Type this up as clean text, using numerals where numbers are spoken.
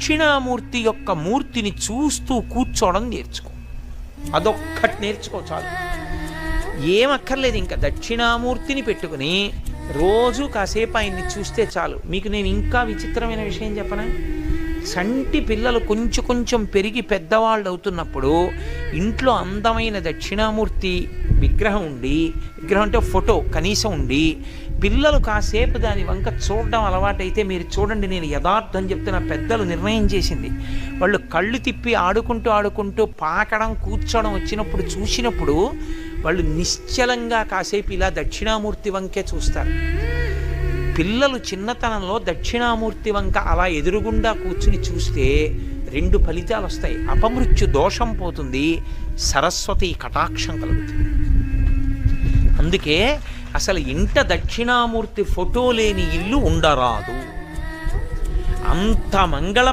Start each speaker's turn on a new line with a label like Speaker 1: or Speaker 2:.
Speaker 1: దక్షిణామూర్తి యొక్క మూర్తిని చూస్తూ కూర్చోవడం నేర్చుకో. అదొక్కటి నేర్చుకో చాలు. ఏమక్కర్లేదు, ఇంకా దక్షిణామూర్తిని పెట్టుకుని రోజు కాసేపు ఆయన్ని చూస్తే చాలు. మీకు నేను ఇంకా విచిత్రమైన విషయం చెప్పనా? చంటి పిల్లలు కొంచెం కొంచెం పెరిగి పెద్దవాళ్ళు అవుతున్నప్పుడు ఇంట్లో అందమైన దక్షిణామూర్తి విగ్రహం ఉండి, విగ్రహం అంటే ఫోటో కనీసం ఉండి, పిల్లలు కాసేపు దాని వంక చూడడం అలవాటైతే మీరు చూడండి, నేను యథార్థం చెప్తున్న, పెద్దలు నిర్ణయం చేసింది, వాళ్ళు కళ్ళు తిప్పి ఆడుకుంటూ ఆడుకుంటూ పాకడం కూర్చోవడం వచ్చినప్పుడు చూసినప్పుడు వాళ్ళు నిశ్చలంగా కాసేపు ఇలా దక్షిణామూర్తి వంకే చూస్తారు. పిల్లలు చిన్నతనంలో దక్షిణామూర్తి వంక అలా ఎదురుగుండా కూర్చుని చూస్తే 2 ఫలితాలు వస్తాయి. అపమృత్యు దోషం పోతుంది, సరస్వతి కటాక్షం కలుగుతుంది. అందుకే అసలు ఇంట దక్షిణామూర్తి ఫోటో లేని ఇల్లు ఉండరాదు. అంత మంగళ